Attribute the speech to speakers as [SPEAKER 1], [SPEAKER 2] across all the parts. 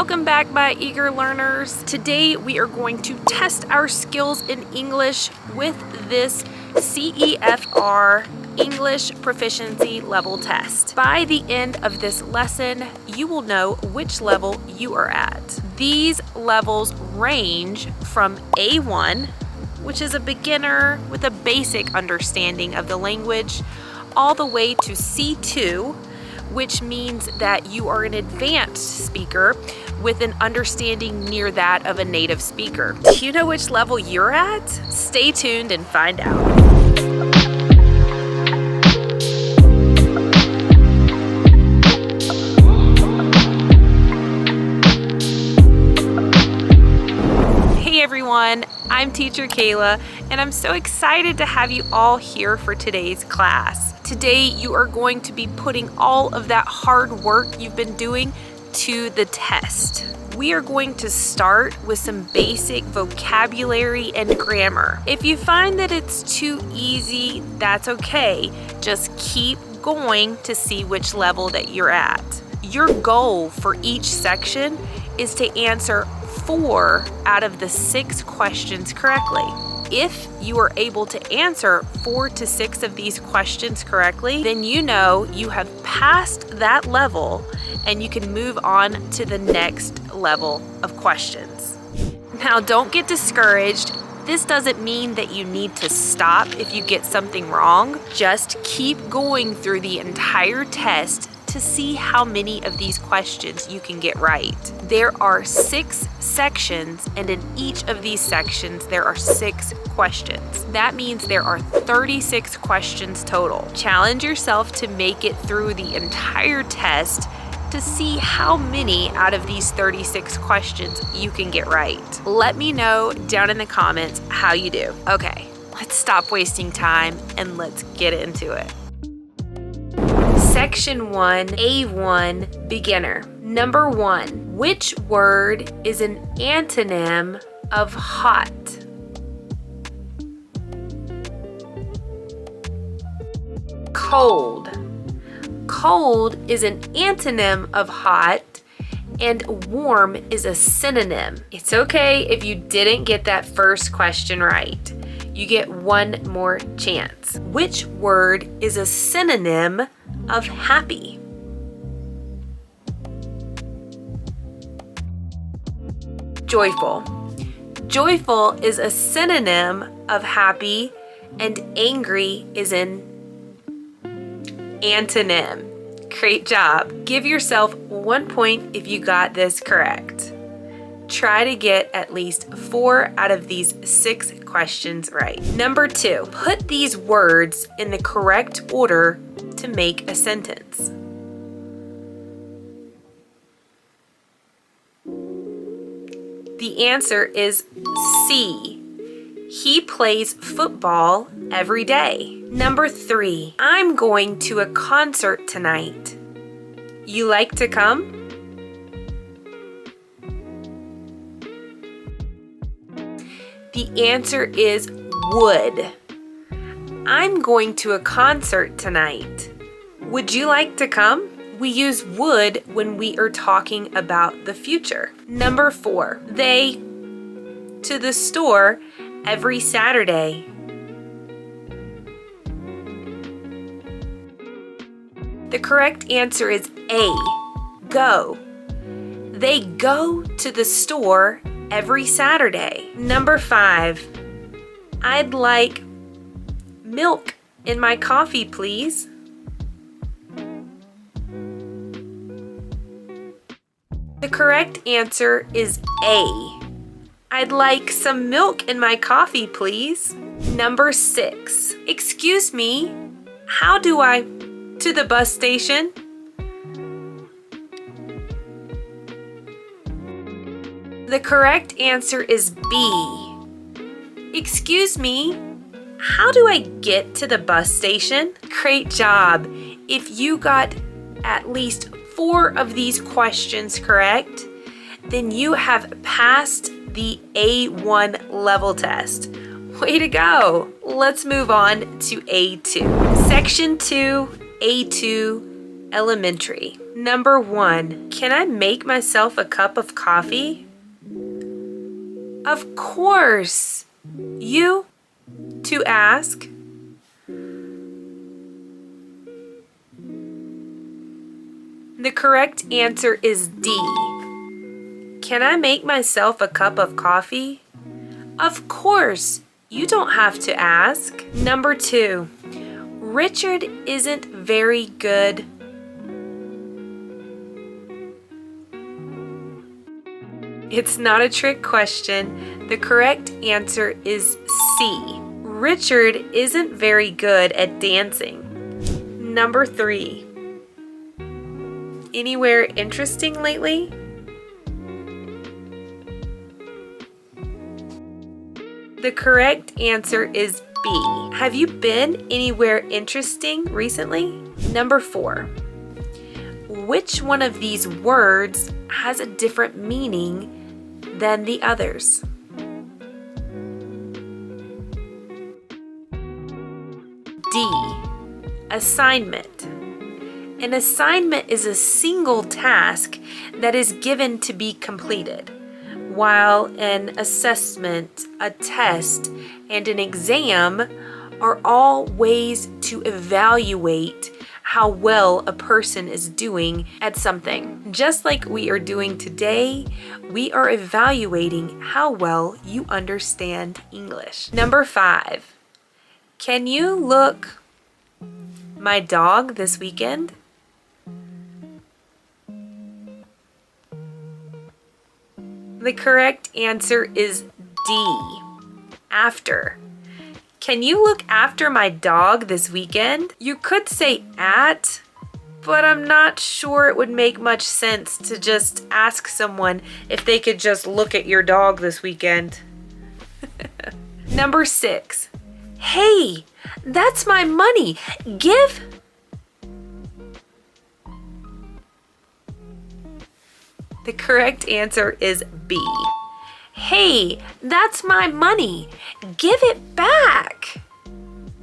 [SPEAKER 1] Welcome back, my eager learners. Today we are going to test our skills in English with this CEFR English Proficiency Level Test. By the end of this lesson, you will know which level you are at. These levels range from A1, which is a beginner with a basic understanding of the language, all the way to C2, which means that you are an advanced speaker with an understanding near that of a native speaker. Do you know which level you're at? Stay tuned and find out. Hey everyone, I'm Teacher Kayla, and I'm so excited to have you all here for today's class. Today, you are going to be putting all of that hard work you've been doing to the test. We are going to start with some basic vocabulary and grammar. If you find that it's too easy, that's okay. Just keep going to see which level that you're at. Your goal for each section is to answer 4 out of the 6 questions correctly. If you are able to answer 4 to 6 of these questions correctly, then you know you have passed that level and you can move on to the next level of questions. Now, don't get discouraged. This doesn't mean that you need to stop if you get something wrong. Just keep going through the entire test to see how many of these questions you can get right. There are 6 sections, and in each of these sections, there are 6 questions. That means there are 36 questions total. Challenge yourself to make it through the entire test to see how many out of these 36 questions you can get right. Let me know down in the comments how you do. Okay, let's stop wasting time and let's get into it. Section 1, A1, Beginner. Number 1, which word is an antonym of hot? Cold. Cold is an antonym of hot, and warm is a synonym. It's okay if you didn't get that first question right. You get one more chance. Which word is a synonym of happy? Joyful. Joyful is a synonym of happy, and angry is an antonym. Great job. Give yourself 1 point if you got this correct. Try to get at least 4 out of these 6 questions right. Number 2, put these words in the correct order to make a sentence. The answer is C. He plays football every day. Number 3, I'm going to a concert tonight. You like to come? The answer is would. I'm going to a concert tonight. Would you like to come? We use would when we are talking about the future. Number 4, they to the store every Saturday. The correct answer is A, go. They go to the store every Saturday. Number 5, I'd like milk in my coffee, please. The correct answer is A. I'd like some milk in my coffee, please. Number 6, excuse me, how do I to the bus station? The correct answer is B. Excuse me, how do I get to the bus station? Great job. If you got at least 4 of these questions correct, then you have passed the A1 level test. Way to go. Let's move on to A2. Section 2, A2, Elementary. Number 1, can I make myself a cup of coffee? Of course. You, to ask. The correct answer is D. Can I make myself a cup of coffee? Of course. You don't have to ask. Number 2, Richard isn't very good. It's not a trick question. The correct answer is C. Richard isn't very good at dancing. Number 3, anywhere interesting lately? The correct answer is B. Have you been anywhere interesting recently? Number 4, which one of these words has a different meaning than the others? D. Assignment. An assignment is a single task that is given to be completed, while an assessment, a test, and an exam are all ways to evaluate how well a person is doing at something. Just like we are doing today, we are evaluating how well you understand English. Number 5, can you look my dog this weekend? The correct answer is D. After. Can you look after my dog this weekend? You could say at, but I'm not sure it would make much sense to just ask someone if they could just look at your dog this weekend. Number 6, hey, that's my money. Give. The correct answer is B. Hey, that's my money. Give it back.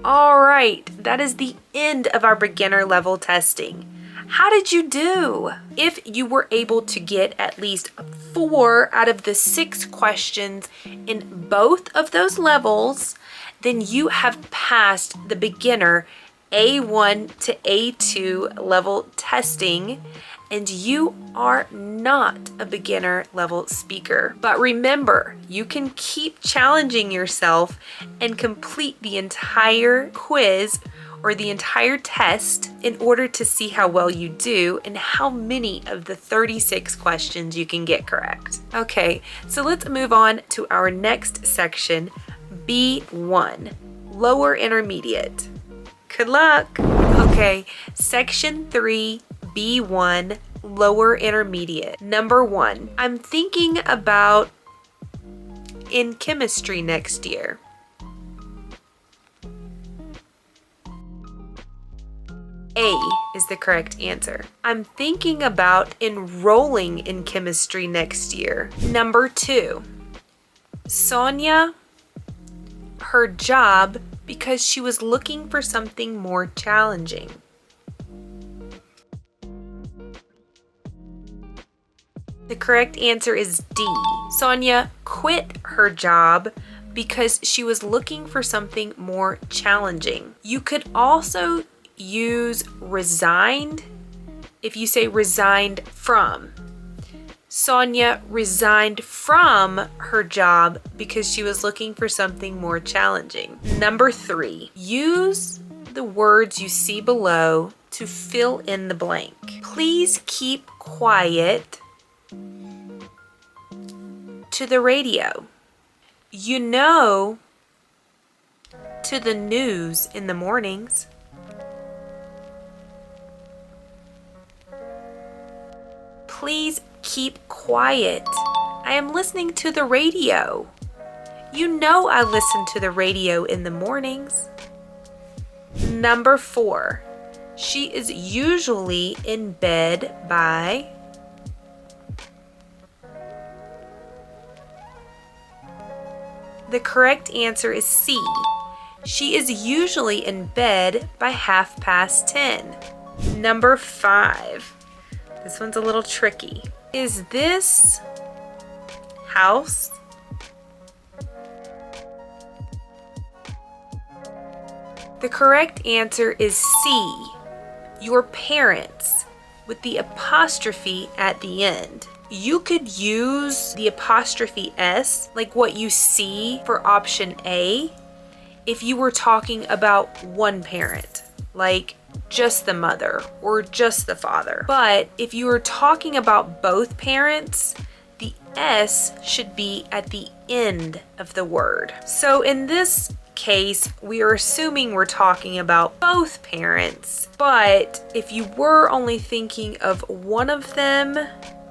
[SPEAKER 1] All right, that is the end of our beginner level testing. How did you do? If you were able to get at least 4 out of the 6 questions in both of those levels, then you have passed the beginner A1 to A2 level testing, and you are not a beginner level speaker. But remember, you can keep challenging yourself and complete the entire quiz or the entire test in order to see how well you do and how many of the 36 questions you can get correct. Okay, so let's move on to our next section, B1, lower intermediate. Good luck. Okay, section 3, B1, lower intermediate. Number 1, I'm thinking about in chemistry next year. A is the correct answer. I'm thinking about enrolling in chemistry next year. Number 2, Sonia, her job because she was looking for something more challenging. The correct answer is D. Sonia quit her job because she was looking for something more challenging. You could also use resigned if you say resigned from. Sonia resigned from her job because she was looking for something more challenging. Number 3, use the words you see below to fill in the blank. Please keep quiet to the radio. You know, to the news in the mornings. Please keep quiet. I am listening to the radio. You know I listen to the radio in the mornings. Number 4, she is usually in bed by. The correct answer is C. She is usually in bed by 10:30. Number 5. This one's a little tricky. Is this house? The correct answer is C, your parents, with the apostrophe at the end. You could use the apostrophe S, like what you see for option A, if you were talking about one parent, like just the mother or just the father. But if you were talking about both parents, the S should be at the end of the word. So in this case, we are assuming we're talking about both parents. But if you were only thinking of one of them,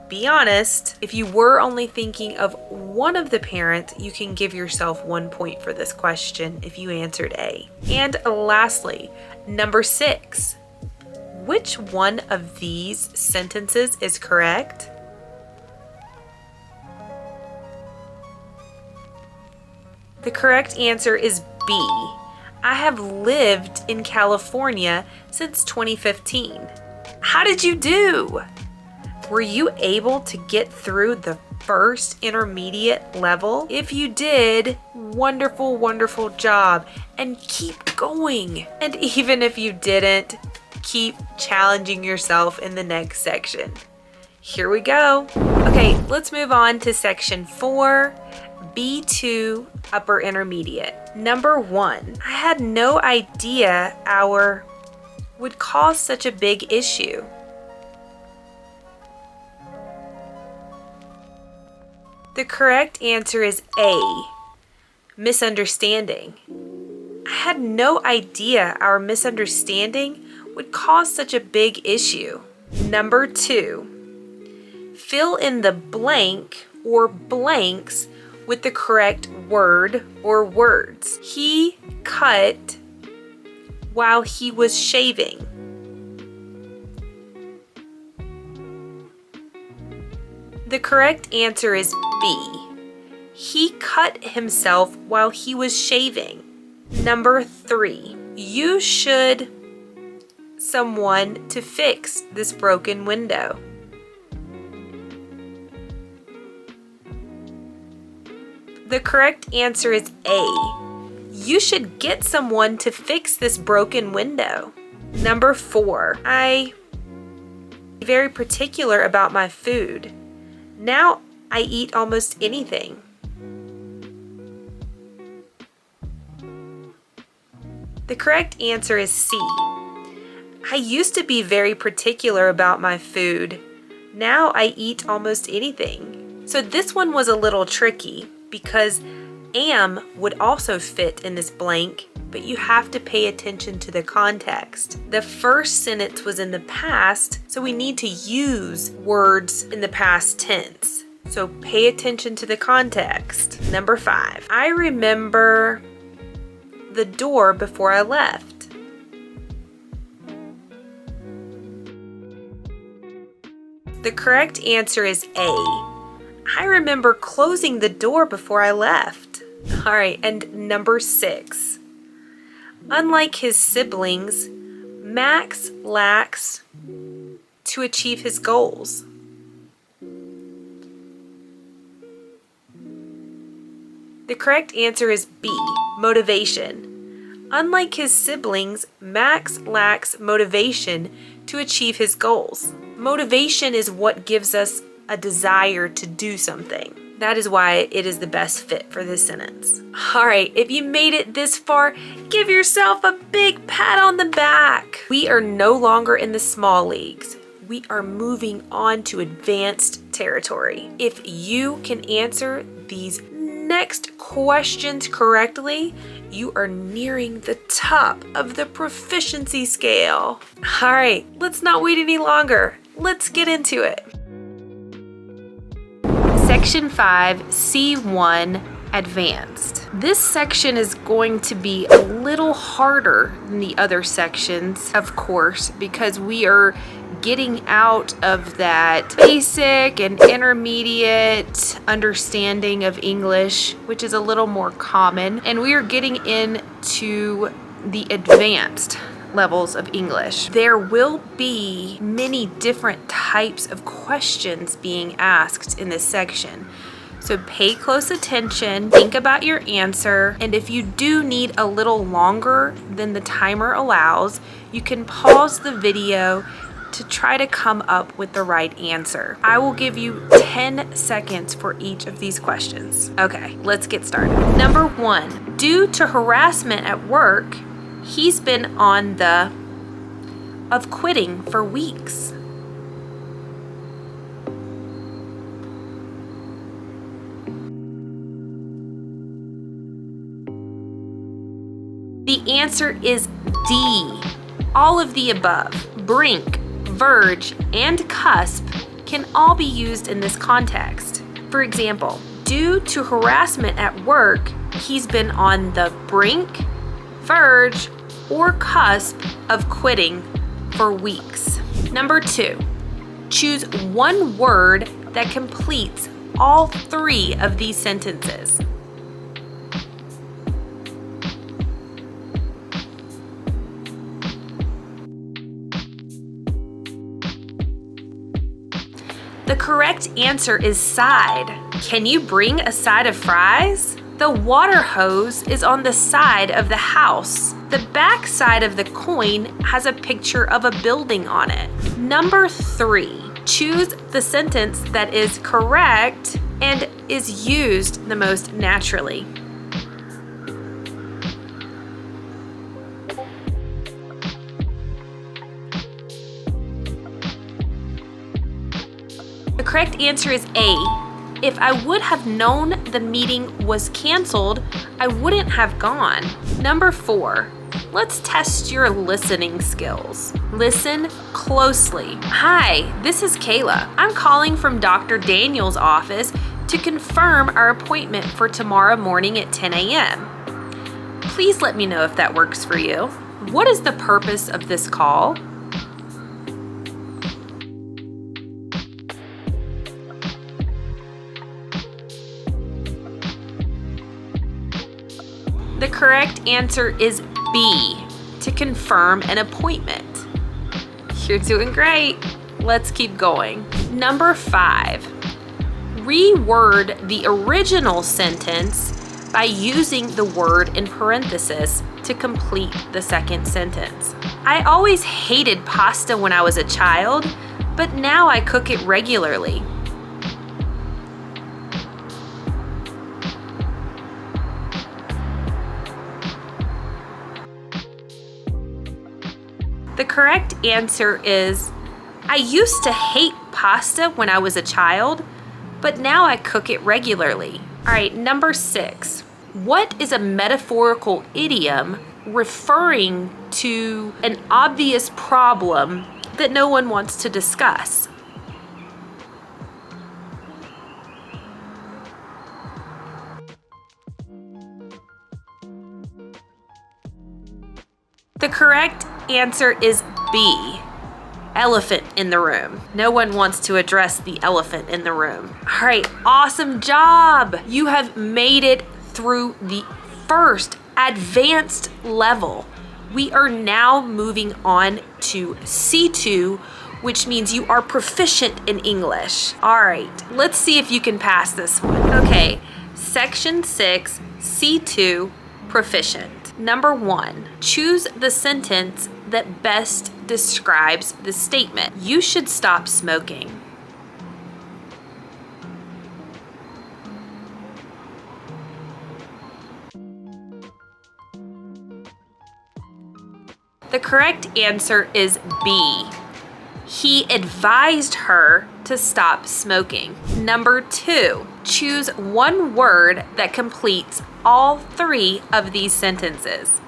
[SPEAKER 1] be honest, if you were only thinking of one of the parents, you can give yourself 1 point for this question if you answered A. And lastly, number 6. Which one of these sentences is correct? The correct answer is B. I have lived in California since 2015. How did you do? Were you able to get through the first intermediate level? If you did, wonderful, wonderful job, and keep going. And even if you didn't, keep challenging yourself in the next section. Here we go. Okay, let's move on to section 4, B2, upper intermediate. Number 1, I had no idea our would cause such a big issue. The correct answer is A, misunderstanding. I had no idea our misunderstanding would cause such a big issue. Number 2, fill in the blank or blanks with the correct word or words. He cut while he was shaving. The correct answer is B. He cut himself while he was shaving. Number 3, you should someone to fix this broken window. The correct answer is A. You should get someone to fix this broken window. Number 4, I'm very particular about my food. Now I eat almost anything. The correct answer is C. I used to be very particular about my food. Now I eat almost anything. So this one was a little tricky because am would also fit in this blank, but you have to pay attention to the context. The first sentence was in the past, so we need to use words in the past tense. So pay attention to the context. Number 5, I remember the door before I left. The correct answer is A. I remember closing the door before I left. All right, and number 6. Unlike his siblings, Max lacks to achieve his goals. The correct answer is B, motivation. Unlike his siblings, Max lacks motivation to achieve his goals. Motivation is what gives us a desire to do something. That is why it is the best fit for this sentence. All right, if you made it this far, give yourself a big pat on the back. We are no longer in the small leagues. We are moving on to advanced territory. If you can answer these next questions correctly, you are nearing the top of the proficiency scale. All right, let's not wait any longer. Let's get into it. Section 5, C1, Advanced. This section is going to be a little harder than the other sections, of course, because we are getting out of that basic and intermediate understanding of English, which is a little more common, and we are getting into the advanced levels of English. There will be many different types of questions being asked in this section. So pay close attention, think about your answer, and if you do need a little longer than the timer allows, you can pause the video to try to come up with the right answer. I will give you 10 seconds for each of these questions. Okay, let's get started. Number 1, due to harassment at work, he's been on the of quitting for weeks. The answer is D. All of the above. Brink, verge, and cusp can all be used in this context. For example, due to harassment at work, he's been on the brink, verge, or cusp of quitting for weeks. Number 2, choose one word that completes all 3 of these sentences. The correct answer is side. Can you bring a side of fries? The water hose is on the side of the house. The back side of the coin has a picture of a building on it. Number 3, choose the sentence that is correct and is used the most naturally. The correct answer is A. If I would have known the meeting was canceled, I wouldn't have gone. Number 4, let's test your listening skills. Listen closely. Hi, this is Kayla. I'm calling from Dr. Daniel's office to confirm our appointment for tomorrow morning at 10 a.m. Please let me know if that works for you. What is the purpose of this call? The correct answer is B, to confirm an appointment. You're doing great. Let's keep going. Number 5, reword the original sentence by using the word in parenthesis to complete the second sentence. I always hated pasta when I was a child, but now I cook it regularly. The correct answer is, I used to hate pasta when I was a child, but now I cook it regularly. All right, number 6. What is a metaphorical idiom referring to an obvious problem that no one wants to discuss? The correct answer is B, elephant in the room. No one wants to address the elephant in the room. All right, awesome job. You have made it through the first advanced level. We are now moving on to C2, which means you are proficient in English. All right, let's see if you can pass this one. Okay, section 6, C2, proficient. Number 1, choose the sentence that best describes the statement. You should stop smoking. The correct answer is B. He advised her to stop smoking. Number 2, choose one word that completes all 3 of these sentences.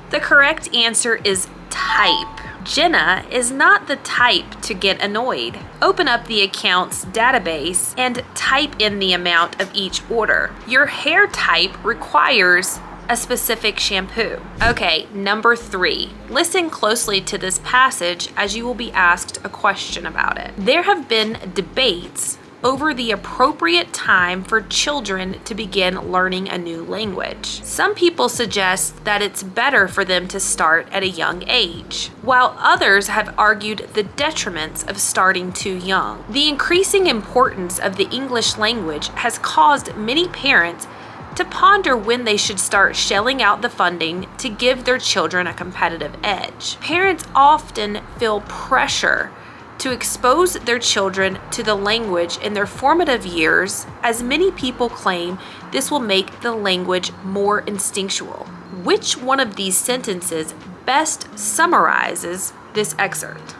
[SPEAKER 1] The correct answer is type. Jenna is not the type to get annoyed. Open up the account's database and type in the amount of each order. Your hair type requires a specific shampoo. Okay, number 3. Listen closely to this passage as you will be asked a question about it. There have been debates over the appropriate time for children to begin learning a new language. Some people suggest that it's better for them to start at a young age, while others have argued the detriments of starting too young. The increasing importance of the English language has caused many parents to ponder when they should start shelling out the funding to give their children a competitive edge. Parents often feel pressure to expose their children to the language in their formative years, as many people claim this will make the language more instinctual. Which one of these sentences best summarizes this excerpt?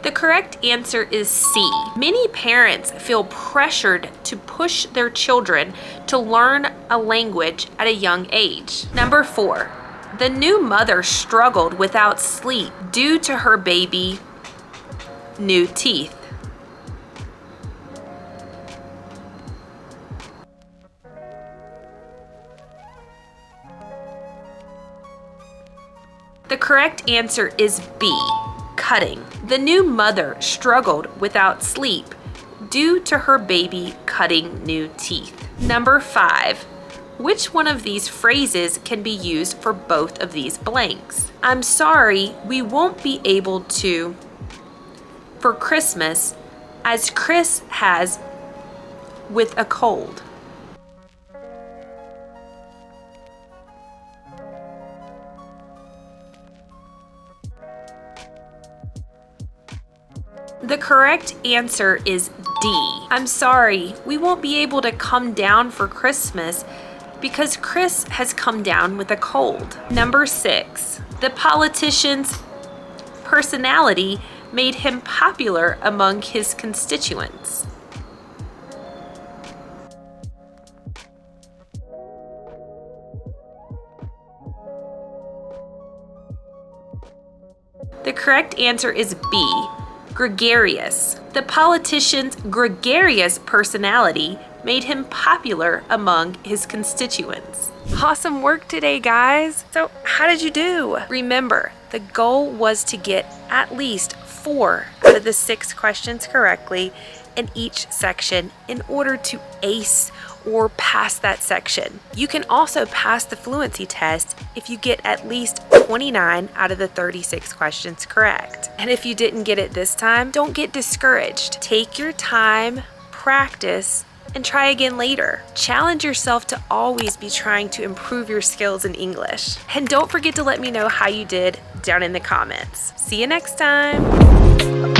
[SPEAKER 1] The correct answer is C. Many parents feel pressured to push their children to learn a language at a young age. Number 4. The new mother struggled without sleep due to her baby new teeth. The correct answer is B. Cutting. The new mother struggled without sleep due to her baby cutting new teeth. Number 5. Which one of these phrases can be used for both of these blanks? I'm sorry, we won't be able to for Christmas, as Chris has with a cold. The correct answer is D. I'm sorry, we won't be able to come down for Christmas because Chris has come down with a cold. Number 6. The politician's personality made him popular among his constituents. The correct answer is B. Gregarious. The politician's gregarious personality made him popular among his constituents. Awesome work today, guys. So how did you do? Remember, the goal was to get at least 4 out of the 6 questions correctly in each section in order to ace or pass that section. You can also pass the fluency test if you get at least 29 out of the 36 questions correct. And if you didn't get it this time, don't get discouraged. Take your time, practice, and try again later. Challenge yourself to always be trying to improve your skills in English. And don't forget to let me know how you did down in the comments. See you next time.